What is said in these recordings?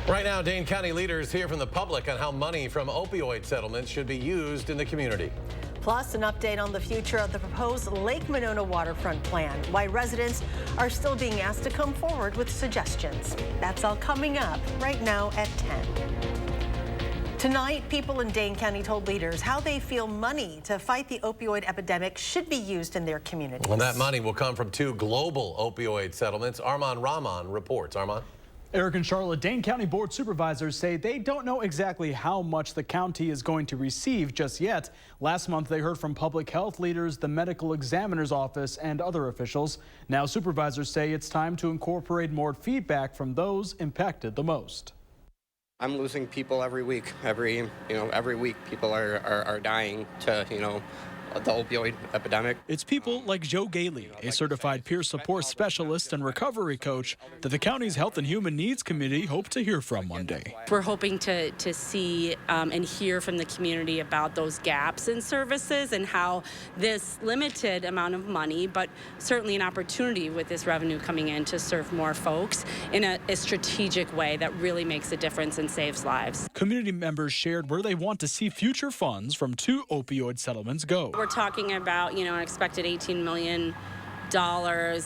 Right now, Dane County leaders hear from the public on how money from opioid settlements should be used in the community. Plus, an update on the future of the proposed Lake Monona waterfront plan, why residents are still being asked to come forward with suggestions. That's all coming up right now at 10. Tonight, people in Dane County told leaders how they feel money to fight the opioid epidemic should be used in their communities. And that money will come from two global opioid settlements. Armand Rahman reports. Armand? Eric and Charlotte, Dane County Board Supervisors say they don't know exactly how much the county is going to receive just yet. Last month, they heard from public health leaders, the medical examiner's office, and other officials. Now, supervisors say it's time to incorporate more feedback from those impacted the most. I'm losing people every week. Every week people are dying to, the opioid epidemic. It's people like Joe Gailey, a certified peer support specialist and recovery coach that the county's Health and Human Needs Committee hope to hear from one day. We're hoping to see and hear from the community about those gaps in services and how this limited amount of money, but certainly an opportunity with this revenue coming in to serve more folks in a strategic way that really makes a difference and saves lives. Community members shared where they want to see future funds from two opioid settlements go. We're talking about, an expected $18 million,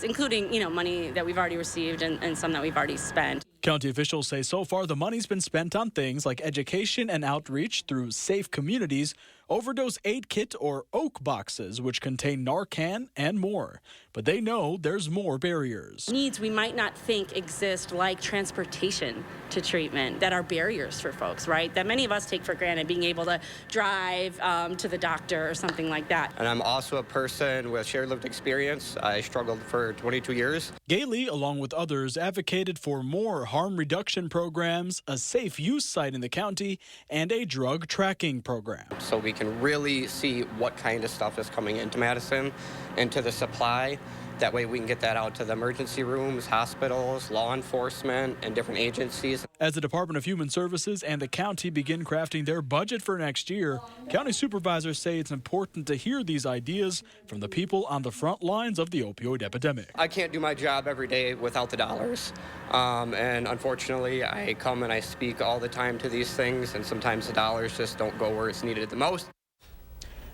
including, money that we've already received and some that we've already spent. County officials say so far the money's been spent on things like education and outreach through safe communities, overdose aid kit or OAK boxes, which contain Narcan and more. But they know there's more barriers. Needs we might not think exist, like transportation to treatment, that are barriers for folks, right? That many of us take for granted, being able to drive to the doctor or something like that. And I'm also a person with shared lived experience. I struggled for 22 years. Gailey, along with others, advocated for more harm reduction programs, a safe use site in the county, and a drug tracking program. So we can really see what kind of stuff is coming into Madison, into the supply. That way we can get that out to the emergency rooms, hospitals, law enforcement, and different agencies. As the Department of Human Services and the county begin crafting their budget for next year, county supervisors say it's important to hear these ideas from the people on the front lines of the opioid epidemic. I can't do my job every day without the dollars. And unfortunately, I come and I speak all the time to these things, and sometimes the dollars just don't go where it's needed the most.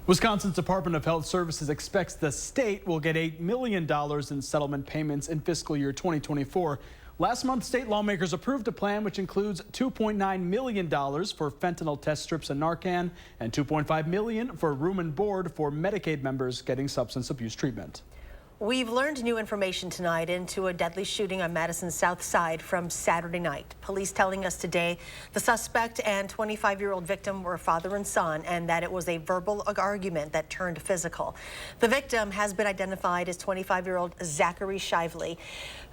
Wisconsin's Department of Health Services expects the state will get $8 million in settlement payments in fiscal year 2024. Last month, state lawmakers approved a plan which includes $2.9 million for fentanyl test strips and Narcan and $2.5 million for room and board for Medicaid members getting substance abuse treatment. We've learned new information tonight into a deadly shooting on Madison's south side from Saturday night. Police telling us today the suspect and 25-year-old victim were father and son, and that it was a verbal argument that turned physical. The victim has been identified as 25-year-old Zachary Shively.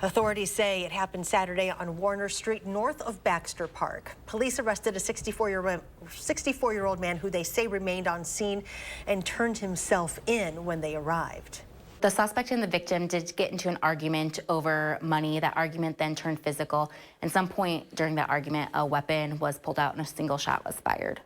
Authorities say it happened Saturday on Warner Street north of Baxter Park. Police arrested a 64-year-old man who they say remained on scene and turned himself in when they arrived. The suspect and the victim did get into an argument over money. That argument then turned physical. At some point during that argument, a weapon was pulled out and a single shot was fired.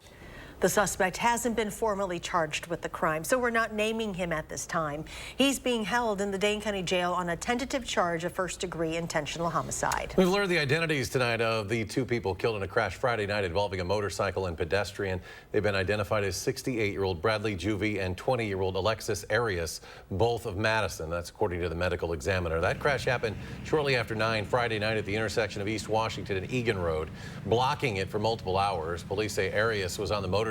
The suspect hasn't been formally charged with the crime, so we're not naming him at this time. He's being held in the Dane County Jail on a tentative charge of first-degree intentional homicide. We've learned the identities tonight of the two people killed in a crash Friday night involving a motorcycle and pedestrian. They've been identified as 68-year-old Bradley Juvie and 20-year-old Alexis Arias, both of Madison. That's according to the medical examiner. That crash happened shortly after 9 Friday night at the intersection of East Washington and Egan Road, blocking it for multiple hours. Police say Arias was on the motorcycle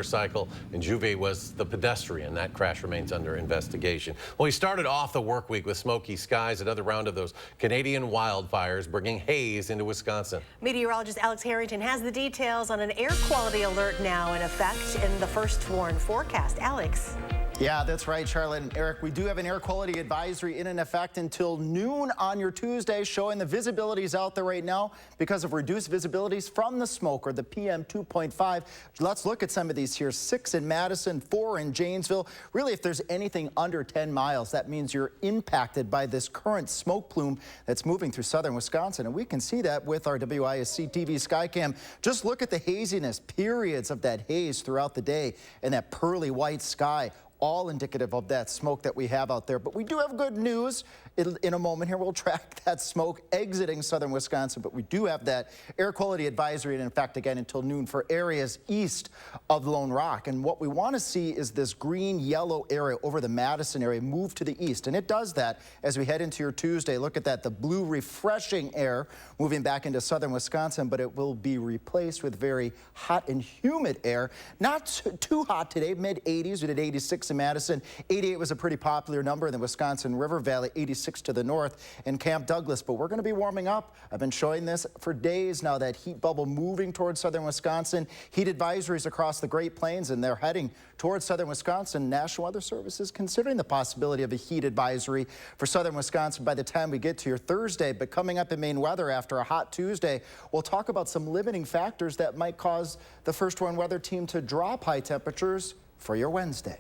and Juvie was the pedestrian. That crash remains under investigation. Well, we started off the work week with smoky skies, another round of those Canadian wildfires bringing haze into Wisconsin. Meteorologist Alex Harrington has the details on an air quality alert now in effect in the first warn forecast. Alex. Yeah, that's right, Charlotte and Eric. We do have an air quality advisory in effect until noon on your Tuesday, showing the visibilities out there right now because of reduced visibilities from the smoke, or the PM 2.5. Let's look at some of these here. 6 in Madison, 4 in Janesville. Really, if there's anything under 10 miles, that means you're impacted by this current smoke plume that's moving through southern Wisconsin. And we can see that with our WISC-TV Skycam. Just look at the haziness, periods of that haze throughout the day, and that pearly white sky. All indicative of that smoke that we have out there. But we do have good news. in a moment here, we'll track that smoke exiting southern Wisconsin, but we do have that air quality advisory, and in fact, again, until noon for areas east of Lone Rock. And what we want to see is this green-yellow area over the Madison area move to the east, and it does that as we head into your Tuesday. Look at that, the blue refreshing air moving back into southern Wisconsin, but it will be replaced with very hot and humid air. Not too hot today, mid-80s. We did 86 in Madison. 88 was a pretty popular number in the Wisconsin River Valley, 86 to the north in Camp Douglas, but we're going to be warming up. I've been showing this for days now, that heat bubble moving towards southern Wisconsin. Heat advisories across the Great Plains, and they're heading towards southern Wisconsin. National Weather Service is considering the possibility of a heat advisory for southern Wisconsin by the time we get to your Thursday. But coming up in Maine weather after a hot Tuesday, we'll talk about some limiting factors that might cause the First Warn Weather Team to drop high temperatures for your Wednesday.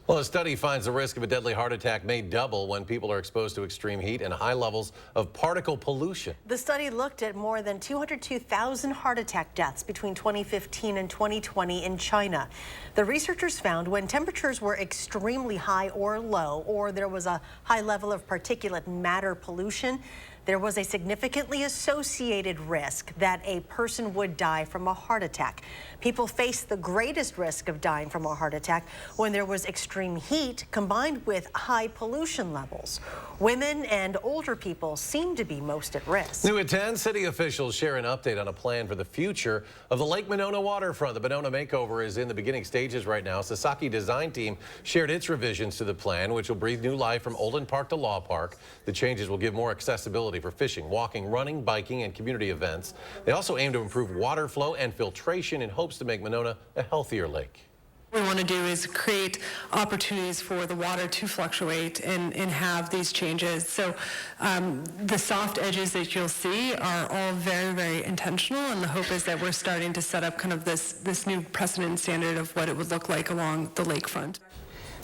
Well, a study finds the risk of a deadly heart attack may double when people are exposed to extreme heat and high levels of particle pollution. The study looked at more than 202,000 heart attack deaths between 2015 and 2020 in China. The researchers found when temperatures were extremely high or low, or there was a high level of particulate matter pollution, there was a significantly associated risk that a person would die from a heart attack. People face the greatest risk of dying from a heart attack when there was extreme heat combined with high pollution levels. Women and older people seem to be most at risk. New at 10, city officials share an update on a plan for the future of the Lake Monona waterfront. The Monona makeover is in the beginning stages right now. Sasaki design team shared its revisions to the plan, which will breathe new life from Olden Park to Law Park. The changes will give more accessibility for fishing, walking, running, biking, and community events. They also aim to improve water flow and filtration in hopes to make Monona a healthier lake. What we want to do is create opportunities for the water to fluctuate and have these changes. So the soft edges that you'll see are all very, very intentional, and the hope is that we're starting to set up kind of this new precedent standard of what it would look like along the lakefront.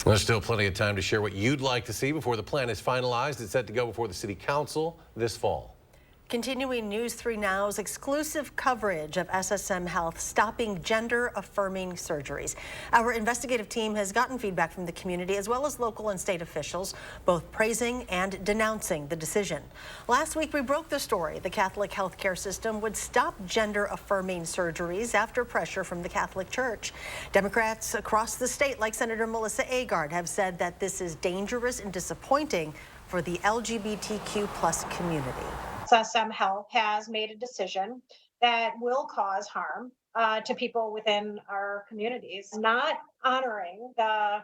There's still plenty of time to share what you'd like to see before the plan is finalized. It's set to go before the City Council this fall. Continuing News 3 Now's exclusive coverage of SSM Health stopping gender-affirming surgeries. Our investigative team has gotten feedback from the community as well as local and state officials, both praising and denouncing the decision. Last week, we broke the story. The Catholic healthcare system would stop gender-affirming surgeries after pressure from the Catholic Church. Democrats across the state, like Senator Melissa Agard, have said that this is dangerous and disappointing for the LGBTQ+ community. SSM Health has made a decision that will cause harm to people within our communities. Not honoring the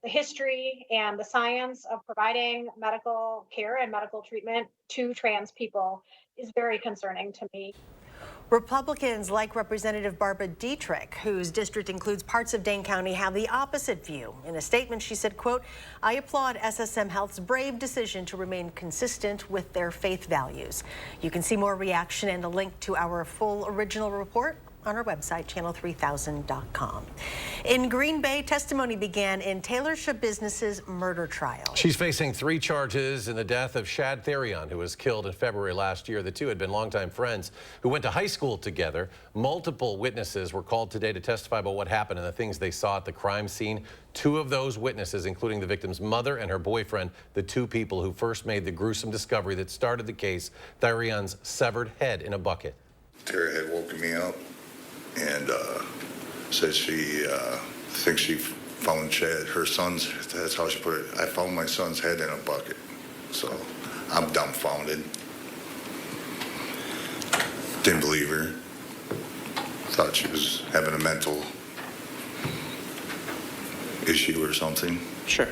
history and the science of providing medical care and medical treatment to trans people is very concerning to me. Republicans like Representative Barbara Dietrich, whose district includes parts of Dane County, have the opposite view. In a statement, she said, quote, "I applaud SSM Health's brave decision to remain consistent with their faith values." You can see more reaction and a link to our full original report on our website, channel3000.com. In Green Bay, testimony began in Taylor Schabusiness's murder trial. She's facing 3 charges in the death of Shad Therion, who was killed in February last year. The two had been longtime friends who went to high school together. Multiple witnesses were called today to testify about what happened and the things they saw at the crime scene. 2 of those witnesses, including the victim's mother and her boyfriend, the 2 people who first made the gruesome discovery that started the case, Therion's severed head in a bucket. Tara had woken me up and said she thinks she found Chad, her son's, that's how she put it, I found my son's head in a bucket. So I'm dumbfounded. Didn't believe her. Thought she was having a mental issue or something. Sure.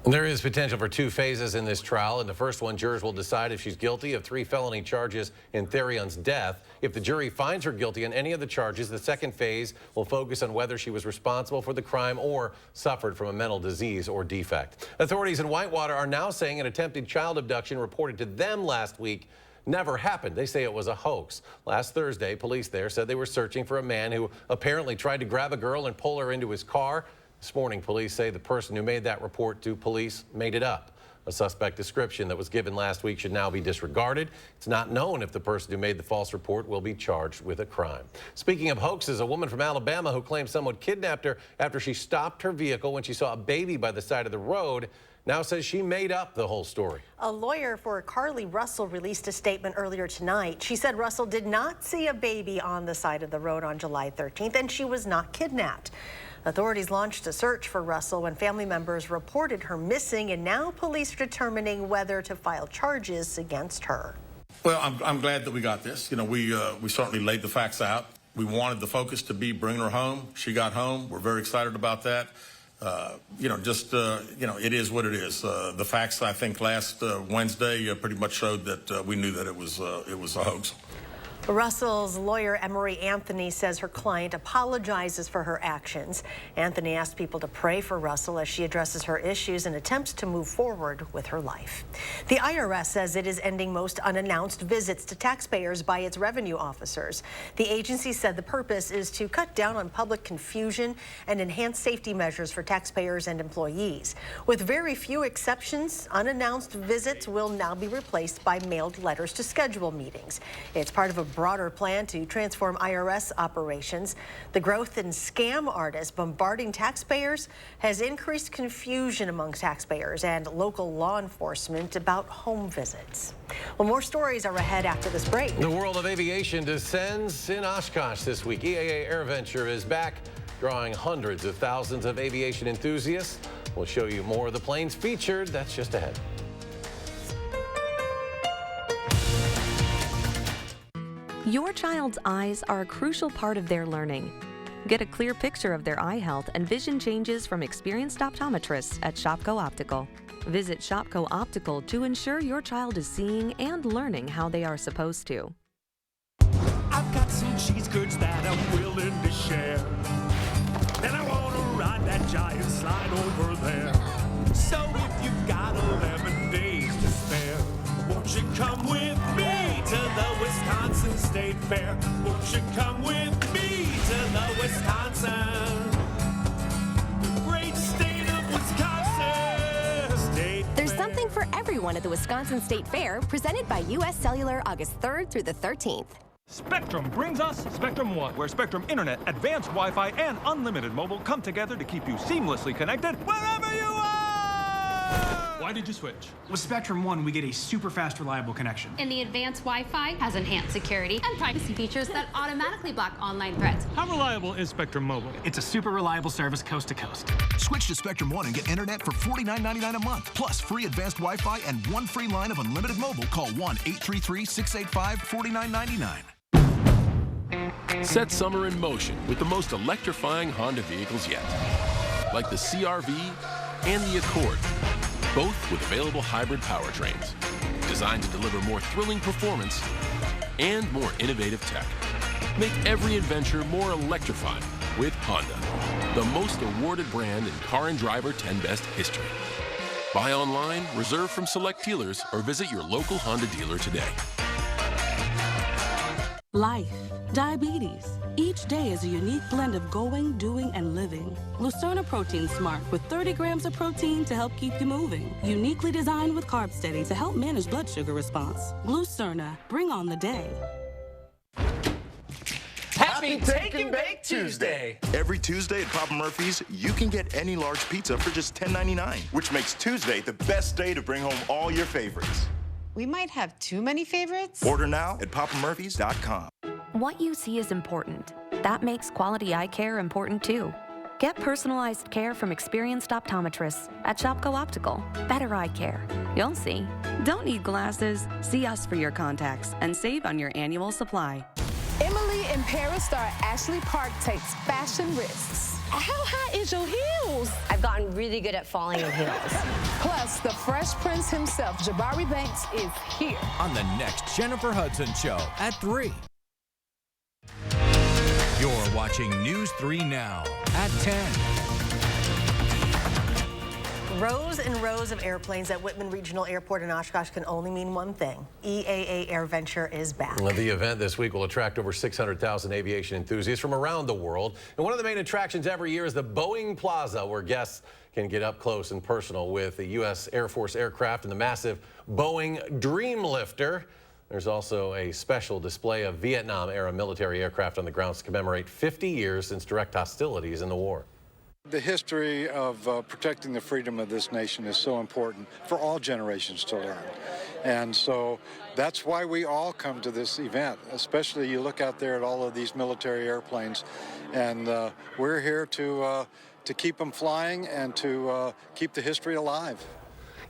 There is potential for 2 phases in this trial. In the first one, jurors will decide if she's guilty of 3 felony charges in Therion's death. If the jury finds her guilty on any of the charges, the second phase will focus on whether she was responsible for the crime or suffered from a mental disease or defect. Authorities in Whitewater are now saying an attempted child abduction reported to them last week never happened. They say it was a hoax. Last Thursday, police there said they were searching for a man who apparently tried to grab a girl and pull her into his car. This morning, police say the person who made that report to police made it up. A suspect description that was given last week should now be disregarded. It's not known if the person who made the false report will be charged with a crime. Speaking of hoaxes, a woman from Alabama who claims someone kidnapped her after she stopped her vehicle when she saw a baby by the side of the road now says she made up the whole story. A lawyer for Carly Russell released a statement earlier tonight. She said Russell did not see a baby on the side of the road on July 13th, and she was not kidnapped. Authorities launched a search for Russell when family members reported her missing, and now police are determining whether to file charges against her. Well, I'm glad that we got this. You know, we certainly laid the facts out. We wanted the focus to be bringing her home. She got home. We're very excited about that. It is what it is. The facts, I think, last Wednesday pretty much showed that we knew that it was a hoax. Russell's lawyer, Emery Anthony, says her client apologizes for her actions. Anthony asked people to pray for Russell as she addresses her issues and attempts to move forward with her life. The IRS says it is ending most unannounced visits to taxpayers by its revenue officers. The agency said the purpose is to cut down on public confusion and enhance safety measures for taxpayers and employees. With very few exceptions, unannounced visits will now be replaced by mailed letters to schedule meetings. It's part of a broader plan to transform IRS operations. The growth in scam artists bombarding taxpayers has increased confusion among taxpayers and local law enforcement about home visits. Well, more stories are ahead after this break. The world of aviation descends in Oshkosh this week. EAA AirVenture is back, drawing hundreds of thousands of aviation enthusiasts. We'll show you more of the planes featured. That's just ahead. Your child's eyes are a crucial part of their learning. Get a clear picture of their eye health and vision changes from experienced optometrists at Shopko Optical. Visit Shopko Optical to ensure your child is seeing and learning how they are supposed to. I've got some cheese curds that I'm willing to share, and I want to ride that giant slide over there. So if you've got 11 days to spare, won't you come with me to the Wisconsin State Fair? Won't you come with me to the Wisconsin, great state of Wisconsin State There's Fair. something for everyone at the Wisconsin State Fair, presented by U.S. Cellular August 3rd through the 13th. Spectrum brings us Spectrum One, where Spectrum Internet, advanced Wi-Fi, and unlimited mobile come together to keep you seamlessly connected wherever you are! Why did you switch? With Spectrum One, we get a super fast, reliable connection. And the advanced Wi-Fi has enhanced security and privacy features that automatically block online threats. How reliable is Spectrum Mobile? It's a super reliable service coast to coast. Switch to Spectrum One and get internet for $49.99 a month, plus free advanced Wi-Fi and one free line of unlimited mobile. Call 1-833-685-4999. Set summer in motion with the most electrifying Honda vehicles yet, like the CR-V and the Accord, both with available hybrid powertrains, designed to deliver more thrilling performance and more innovative tech. Make every adventure more electrifying with Honda, the most awarded brand in Car and Driver 10 Best history. Buy online, reserve from select dealers, or visit your local Honda dealer today. Life, diabetes. Each day is a unique blend of going, doing, and living. Lucerna Protein Smart with 30 grams of protein to help keep you moving. Uniquely designed with Carb Steady to help manage blood sugar response. Lucerna, bring on the day. Happy Take and Bake Tuesday! Every Tuesday at Papa Murphy's, you can get any large pizza for just $10.99, which makes Tuesday the best day to bring home all your favorites. We might have too many favorites. Order now at papamurphys.com. What you see is important. That makes quality eye care important too. Get personalized care from experienced optometrists at Shopko Optical. Better eye care. You'll see. Don't need glasses? See us for your contacts and save on your annual supply. Emily in Paris star Ashley Park takes fashion risks. How high is your heels? I've gotten really good at falling in heels. Plus, the Fresh Prince himself, Jabari Banks, is here. On the next Jennifer Hudson Show at 3. You're watching News 3 Now at 10. Rows and rows of airplanes at Whitman Regional Airport in Oshkosh can only mean one thing. EAA AirVenture is back. Well, the event this week will attract over 600,000 aviation enthusiasts from around the world. And one of the main attractions every year is the Boeing Plaza, where guests can get up close and personal with the U.S. Air Force aircraft and the massive Boeing Dreamlifter. There's also a special display of Vietnam-era military aircraft on the grounds to commemorate 50 years since direct hostilities in the war. The history of protecting the freedom of this nation is so important for all generations to learn. And so that's why we all come to this event, especially you look out there at all of these military airplanes, and we're here to keep them flying and to keep the history alive.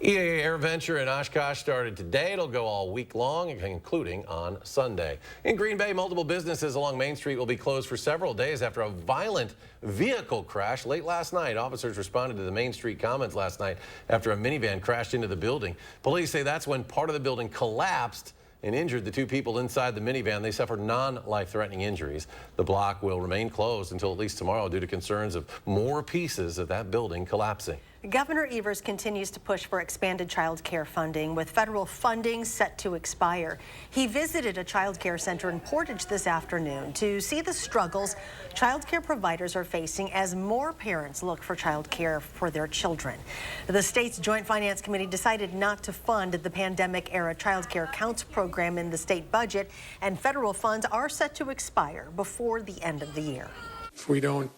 EAA AirVenture in Oshkosh started today. It'll go all week long, including on Sunday. In Green Bay, multiple businesses along Main Street will be closed for several days after a violent vehicle crash late last night. Officers responded to the Main Street Commons last night after a minivan crashed into the building. Police say that's when part of the building collapsed and injured the two people inside the minivan. They suffered non-life-threatening injuries. The block will remain closed until at least tomorrow due to concerns of more pieces of that building collapsing. Governor Evers continues to push for expanded child care funding, with federal funding set to expire. He visited a child care center in Portage this afternoon to see the struggles child care providers are facing as more parents look for child care for their children. The state's Joint Finance Committee decided not to fund the pandemic-era Child Care Counts program in the state budget, and federal funds are set to expire before the end of the year. If we don't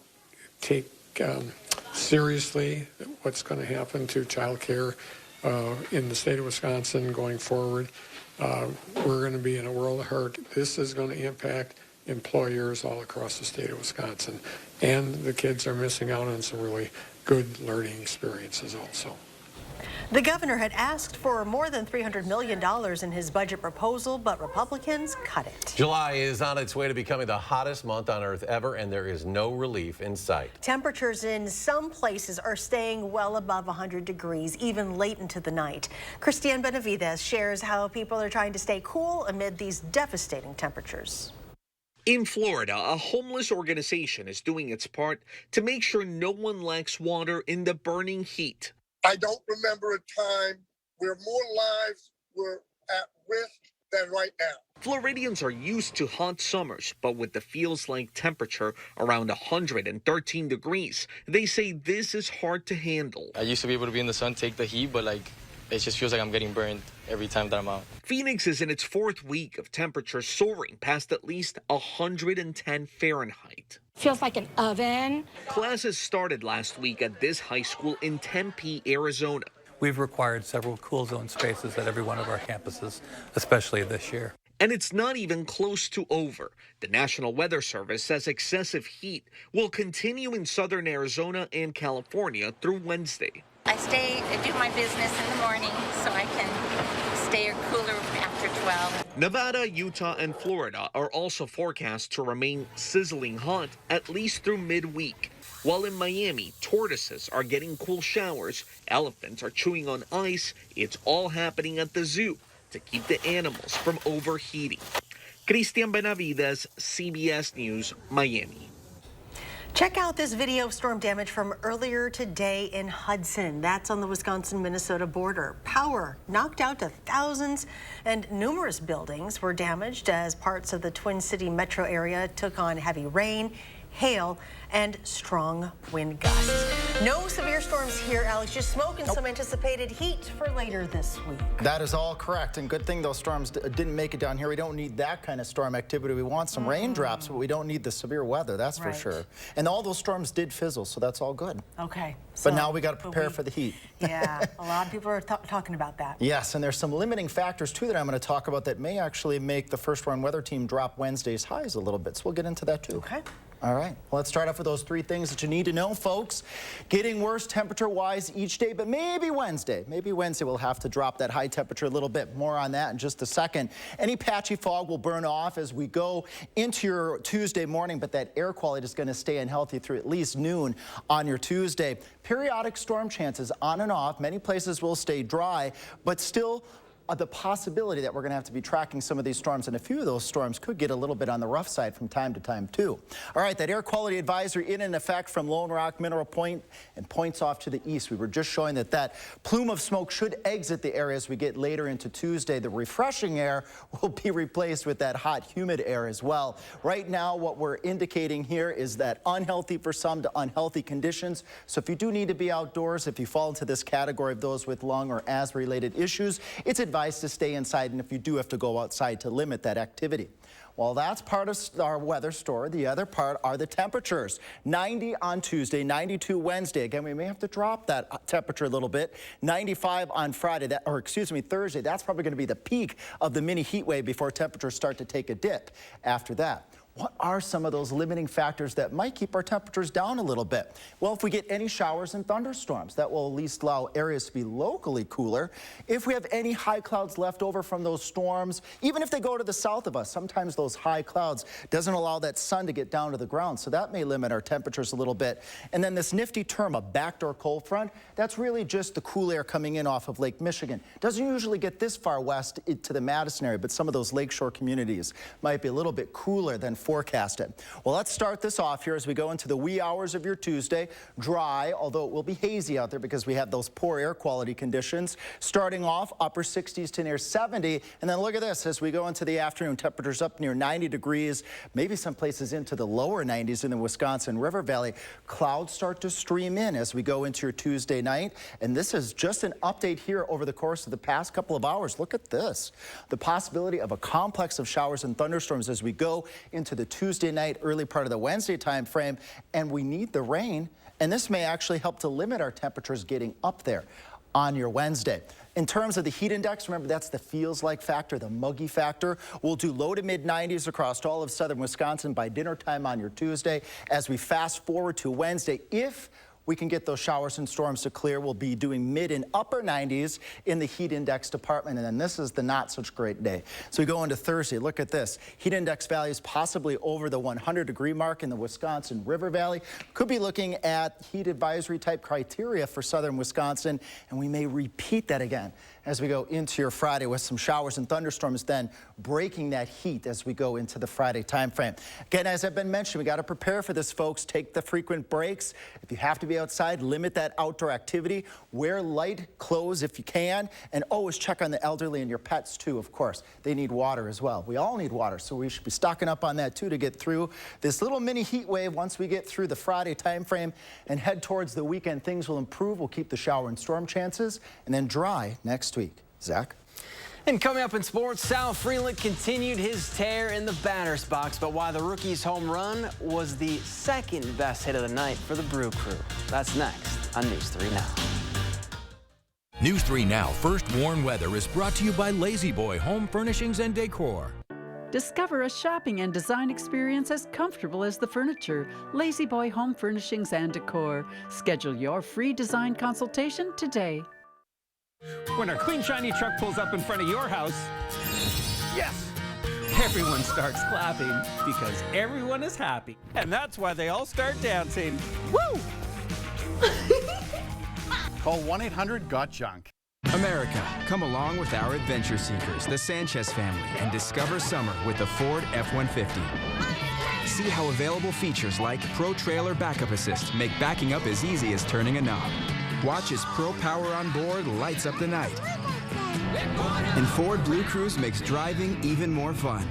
take seriously what's going to happen to child care in the state of Wisconsin going forward, we're going to be in a world of hurt. This is going to impact employers all across the state of Wisconsin, and the kids are missing out on some really good learning experiences also. The governor had asked for more than $300 million in his budget proposal, but Republicans cut it. July is on its way to becoming the hottest month on Earth ever, and there is no relief in sight. Temperatures in some places are staying well above 100 degrees, even late into the night. Christiane Benavides shares how people are trying to stay cool amid these devastating temperatures. In Florida, a homeless organization is doing its part to make sure no one lacks water in the burning heat. I don't remember a time where more lives were at risk than right now. Floridians are used to hot summers, but with the feels-like temperature around 113 degrees, they say this is hard to handle. I used to be able to be in the sun, take the heat, but it just feels like I'm getting burned every time that I'm out. Phoenix is in its fourth week of temperatures soaring past at least 110 Fahrenheit. Feels like an oven. Classes started last week at this high school in Tempe, Arizona. We've required several cool zone spaces at every one of our campuses, especially this year. And it's not even close to over. The National Weather Service says excessive heat will continue in southern Arizona and California through Wednesday. I do my business in the morning so I can stay cooler after 12. Nevada, Utah, and Florida are also forecast to remain sizzling hot at least through midweek. While in Miami, tortoises are getting cool showers, elephants are chewing on ice. It's all happening at the zoo to keep the animals from overheating. Christiane Benavides, CBS News, Miami. Check out this video of storm damage from earlier today in Hudson. That's on the Wisconsin-Minnesota border. Power knocked out to thousands, and numerous buildings were damaged as parts of the Twin City metro area took on heavy rain, hail, and strong wind gusts. No severe storms here, Alex. Just smoke and some anticipated heat for later this week. That is all correct, and good thing those storms didn't make it down here. We don't need that kind of storm activity. We want some raindrops, but we don't need the severe weather, that's for sure. And all those storms did fizzle, so that's all good. Okay. But now we got to prepare for the heat. Yeah, a lot of people are talking about that. Yes, and there's some limiting factors, too, that I'm going to talk about that may actually make the First Warn Weather Team drop Wednesday's highs a little bit, so we'll get into that, too. Okay. All right, well, let's start off with those three things that you need to know, folks. Getting worse temperature-wise each day, but maybe Wednesday we'll have to drop that high temperature a little bit. More on that in just a second. Any patchy fog will burn off as we go into your Tuesday morning, but that air quality is going to stay unhealthy through at least noon on your Tuesday. Periodic storm chances on and off. Many places will stay dry, but still the possibility that we're going to have to be tracking some of these storms, and a few of those storms could get a little bit on the rough side from time to time, too. All right, that air quality advisory in effect from Lone Rock, Mineral Point, and points off to the east. We were just showing that plume of smoke should exit the area as we get later into Tuesday. The refreshing air will be replaced with that hot, humid air as well. Right now, what we're indicating here is that unhealthy for some to unhealthy conditions. So if you do need to be outdoors, if you fall into this category of those with lung or asthma-related issues, it's advised advised to stay inside, and if you do have to go outside, to limit that activity. Well, that's part of our weather story. The other part are the temperatures. 90 on Tuesday, 92 Wednesday. Again, we may have to drop that temperature a little bit. 95 on Friday, Thursday. That's probably going to be the peak of the mini heat wave before temperatures start to take a dip after that. What are some of those limiting factors that might keep our temperatures down a little bit? Well, if we get any showers and thunderstorms, that will at least allow areas to be locally cooler. If we have any high clouds left over from those storms, even if they go to the south of us, sometimes those high clouds doesn't allow that sun to get down to the ground, so that may limit our temperatures a little bit. And then this nifty term, a backdoor cold front, that's really just the cool air coming in off of Lake Michigan. Doesn't usually get this far west to the Madison area, but some of those lakeshore communities might be a little bit cooler than forecasted. Well, let's start this off here as we go into the wee hours of your Tuesday. Dry, although it will be hazy out there because we have those poor air quality conditions. Starting off upper 60s to near 70, and then look at this as we go into the afternoon. Temperatures up near 90 degrees, maybe some places into the lower 90s in the Wisconsin River Valley. Clouds start to stream in as we go into your Tuesday night, and this is just an update here over the course of the past couple of hours. Look at this. The possibility of a complex of showers and thunderstorms as we go into the Tuesday night, early part of the Wednesday time frame, and we need the rain, and this may actually help to limit our temperatures getting up there on your Wednesday. In terms of the heat index, remember that's the feels like factor, the muggy factor. We'll do low to mid 90s across all of southern Wisconsin by dinner time on your Tuesday. As we fast forward to Wednesday, if we can get those showers and storms to clear, we'll be doing mid and upper 90s in the heat index department. And then this is the not such great day. So we go into Thursday. Look at this. Heat index values possibly over the 100-degree mark in the Wisconsin River Valley. Could be looking at heat advisory type criteria for southern Wisconsin. And we may repeat that again as we go into your Friday with some showers and thunderstorms, then breaking that heat as we go into the Friday time frame. Again, as I've been mentioning, we got to prepare for this, folks. Take the frequent breaks. If you have to be outside, limit that outdoor activity. Wear light clothes if you can, and always check on the elderly and your pets too, of course. They need water as well. We all need water, so we should be stocking up on that too to get through this little mini heat wave. Once we get through the Friday time frame and head towards the weekend, things will improve. We'll keep the shower and storm chances, and then dry next week. Zach? And coming up in sports, Sal Freeland continued his tear in the batter's box, but why the rookie's home run was the second best hit of the night for the Brew Crew. That's next on News 3 Now. News 3 Now First Warn Weather is brought to you by Lazy Boy Home Furnishings and Decor. Discover a shopping and design experience as comfortable as the furniture. Lazy Boy Home Furnishings and Decor. Schedule your free design consultation today. When our clean, shiny truck pulls up in front of your house, yes, everyone starts clapping because everyone is happy. And that's why they all start dancing. Woo! Call 1-800-GOT-JUNK. America, come along with our adventure seekers, the Sanchez family, and discover summer with the Ford F-150. See how available features like Pro Trailer Backup Assist make backing up as easy as turning a knob. Watch as Pro Power on board lights up the night. And Ford Blue Cruise makes driving even more fun.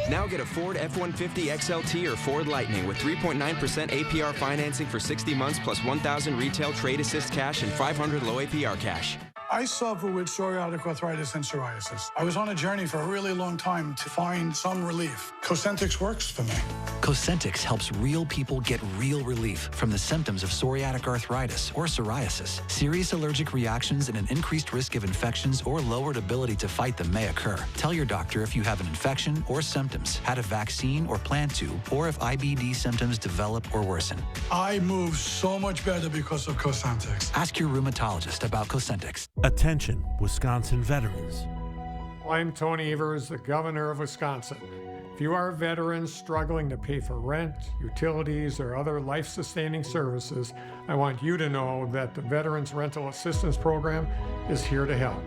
Now get a Ford F-150 XLT or Ford Lightning with 3.9% APR financing for 60 months plus $1,000 retail trade assist cash and $500 low APR cash. I suffer with psoriatic arthritis and psoriasis. I was on a journey for a really long time to find some relief. Cosentyx works for me. Cosentyx helps real people get real relief from the symptoms of psoriatic arthritis or psoriasis. Serious allergic reactions and an increased risk of infections or lowered ability to fight them may occur. Tell your doctor if you have an infection or symptoms, had a vaccine or plan to, or if IBD symptoms develop or worsen. I move so much better because of Cosentyx. Ask your rheumatologist about Cosentyx. Attention, Wisconsin veterans. I'm Tony Evers, the governor of Wisconsin. If you are a veteran struggling to pay for rent, utilities, or other life-sustaining services, I want you to know that the Veterans Rental Assistance Program is here to help.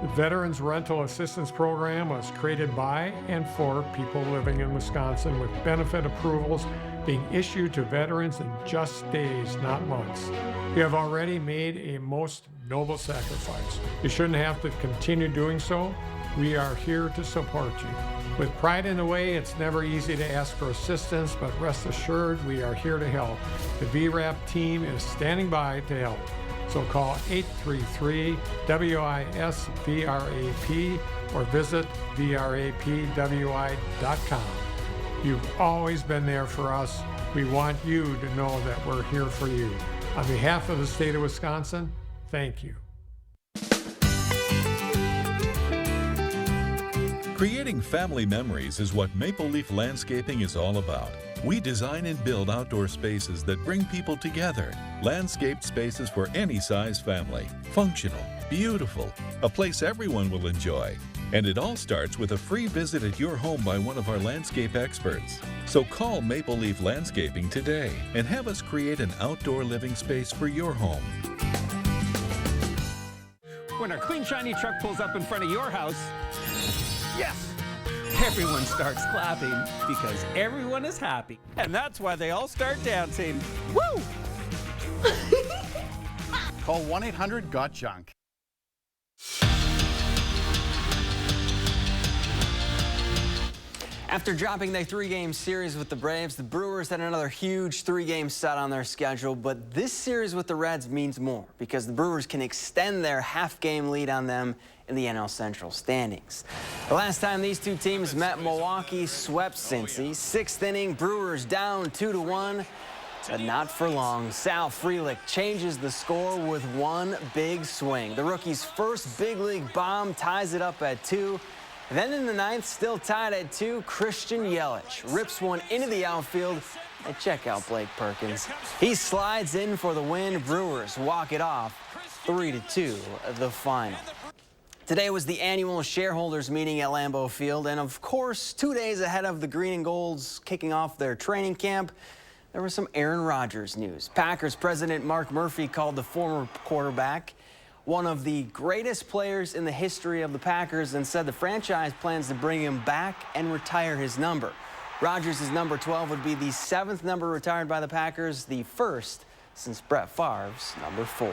The Veterans Rental Assistance Program was created by and for people living in Wisconsin with benefit approvals being issued to veterans in just days, not months. You have already made a most noble sacrifice. You shouldn't have to continue doing so. We are here to support you. With pride in the way, it's never easy to ask for assistance, but rest assured we are here to help. The VRAP team is standing by to help. So call 833-WISC-VRAP or visit VRAPWI.com. You've always been there for us. We want you to know that we're here for you. On behalf of the state of Wisconsin, thank you. Creating family memories is what Maple Leaf Landscaping is all about. We design and build outdoor spaces that bring people together. Landscaped spaces for any size family. Functional, beautiful, a place everyone will enjoy. And it all starts with a free visit at your home by one of our landscape experts. So call Maple Leaf Landscaping today and have us create an outdoor living space for your home. When our clean, shiny truck pulls up in front of your house, yes! Everyone starts clapping because everyone is happy. And that's why they all start dancing. Woo! Call 1-800-GOT-JUNK. After dropping their 3-game series with the Braves, the Brewers had another huge 3-game set on their schedule. But this series with the Reds means more because the Brewers can extend their half-game lead on them in the NL Central standings. The last time these two teams met, Milwaukee swept Cincy. 6th inning, Brewers down 2-1, but not for long. Sal Frelick changes the score with one big swing. The rookie's first big league bomb ties it up at 2. Then in the 9th, still tied at 2, Christian Yelich rips one into the outfield. And check out Blake Perkins. He slides in for the win. Brewers walk it off 3-2, the final. Today was the annual shareholders meeting at Lambeau Field, and of course, 2 days ahead of the Green and Golds kicking off their training camp, there was some Aaron Rodgers news. Packers president Mark Murphy called the former quarterback one of the greatest players in the history of the Packers and said the franchise plans to bring him back and retire his number. Rodgers' number 12 would be the 7th number retired by the Packers, the first since Brett Favre's number 4.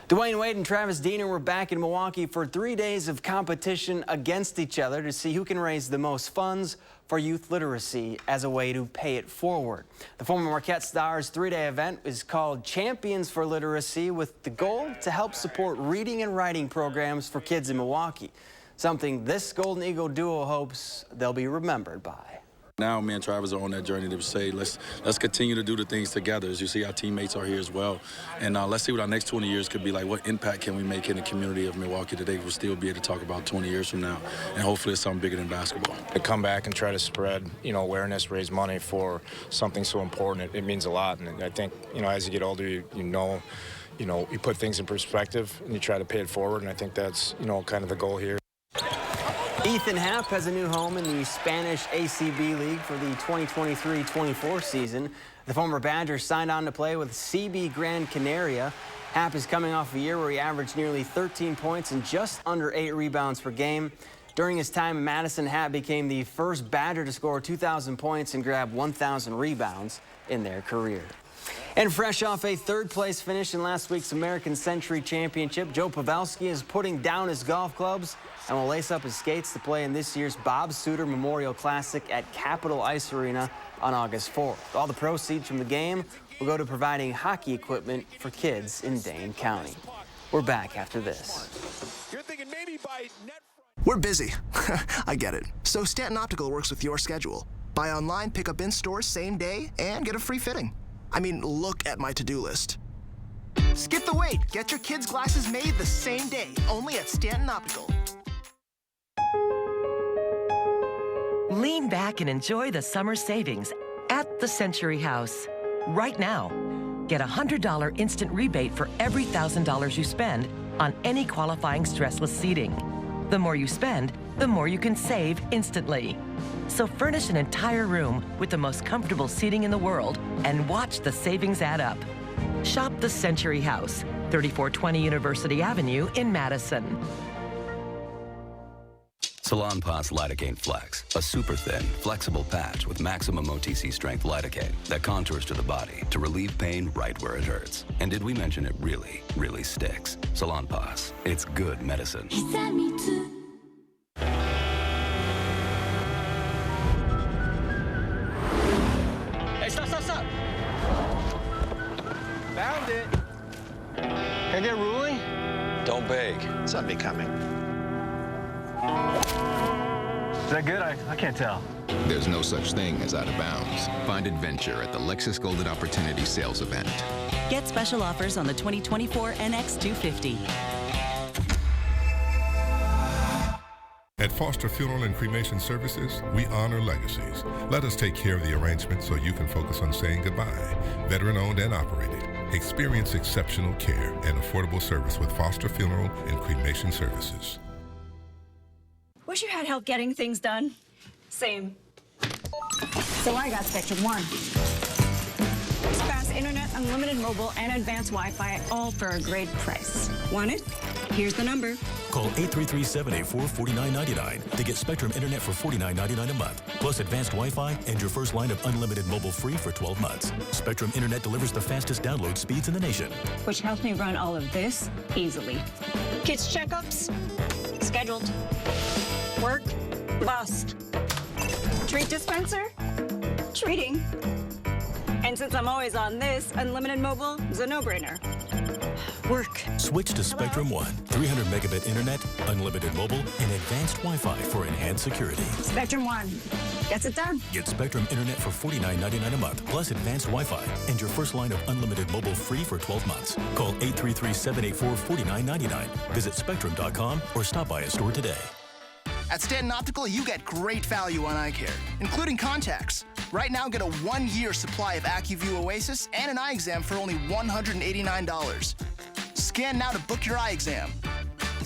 Dwayne Wade and Travis Diener were back in Milwaukee for 3 days of competition against each other to see who can raise the most funds for youth literacy as a way to pay it forward. The former Marquette Stars' 3-day event is called Champions for Literacy, with the goal to help support reading and writing programs for kids in Milwaukee, something this Golden Eagle duo hopes they'll be remembered by. Now, me and Travis are on that journey to say, let's continue to do the things together. As you see, our teammates are here as well. And let's see what our next 20 years could be like. What impact can we make in the community of Milwaukee today? We'll still be able to talk about 20 years from now. And hopefully it's something bigger than basketball. To come back and try to spread, awareness, raise money for something so important, it means a lot. And I think, as you get older, you put things in perspective and you try to pay it forward. And I think that's, kind of the goal here. Ethan Happ has a new home in the Spanish ACB League for the 2023-24 season. The former Badger signed on to play with CB Gran Canaria. Happ is coming off a year where he averaged nearly 13 points and just under 8 rebounds per game. During his time in Madison, Happ became the first Badger to score 2,000 points and grab 1,000 rebounds in their career. And fresh off a 3rd-place finish in last week's American Century Championship, Joe Pavelski is putting down his golf clubs and will lace up his skates to play in this year's Bob Suter Memorial Classic at Capitol Ice Arena on August 4th. All the proceeds from the game will go to providing hockey equipment for kids in Dane County. We're back after this. We're busy. I get it. So Stanton Optical works with your schedule. Buy online, pick up in store same day, and get a free fitting. I mean, look at my to-do list. Skip the wait. Get your kids' glasses made the same day, only at Stanton Optical. Lean back and enjoy the summer savings at the Century House. Right now, get a $100 instant rebate for every $1,000 you spend on any qualifying stressless seating. The more you spend, the more you can save instantly. So furnish an entire room with the most comfortable seating in the world and watch the savings add up. Shop the Century House, 3420 University Avenue in Madison. Salonpas Lidocaine Flex, a super thin, flexible patch with maximum OTC strength lidocaine that contours to the body to relieve pain right where it hurts. And did we mention it really, really sticks? Salonpas, it's good medicine. Hey, stop! Found it! mistake. It's unbecoming. Is that good? I can't tell. There's no such thing as out of bounds. Find adventure at the Lexus Golden Opportunity Sales Event. Get special offers on the 2024 NX 250. At Foster Funeral and Cremation Services, we honor legacies. Let us take care of the arrangement so you can focus on saying goodbye. Veteran-owned and operated. Experience exceptional care and affordable service with Foster Funeral and Cremation Services. Wish you had help getting things done. Same. So I got Spectrum One. It's fast internet, unlimited mobile, and advanced Wi-Fi, all for a great price. Want it? Here's the number. Call 833-784-4999 to get Spectrum Internet for $49.99 a month, plus advanced Wi-Fi and your first line of unlimited mobile free for 12 months. Spectrum Internet delivers the fastest download speeds in the nation. Which helps me run all of this easily. Kids checkups? Scheduled. Work? Bust. Treat dispenser? Treating. And since I'm always on this, unlimited mobile is a no-brainer. Work. Switch to Spectrum One. 300 megabit internet, unlimited mobile, and advanced Wi-Fi for enhanced security. Spectrum One. Gets it done. Get Spectrum Internet for $49.99 a month, plus advanced Wi-Fi, and your first line of unlimited mobile free for 12 months. Call 833-784-4999. Visit Spectrum.com or stop by a store today. At Stanton Optical, you get great value on eye care, including contacts. Right now, get a 1-year supply of AccuView Oasis and an eye exam for only $189. Scan now to book your eye exam.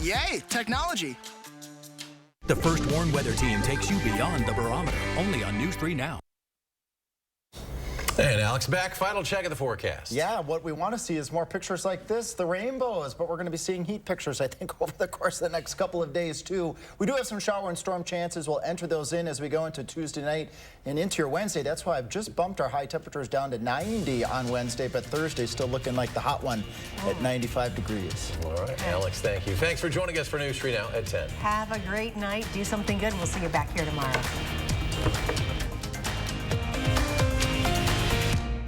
Yay, technology. The First Warn Weather Team takes you beyond the barometer, only on News 3 Now. And Alex, back. Final check of the forecast. Yeah, what we want to see is more pictures like this, the rainbows, but we're going to be seeing heat pictures, I think, over the course of the next couple of days, too. We do have some shower and storm chances. We'll enter those in as we go into Tuesday night and into your Wednesday. That's why I've just bumped our high temperatures down to 90 on Wednesday, but Thursday still looking like the hot one at 95 degrees. All right, Alex, thank you. Thanks for joining us for News 3 Now at 10. Have a great night. Do something good. We'll see you back here tomorrow.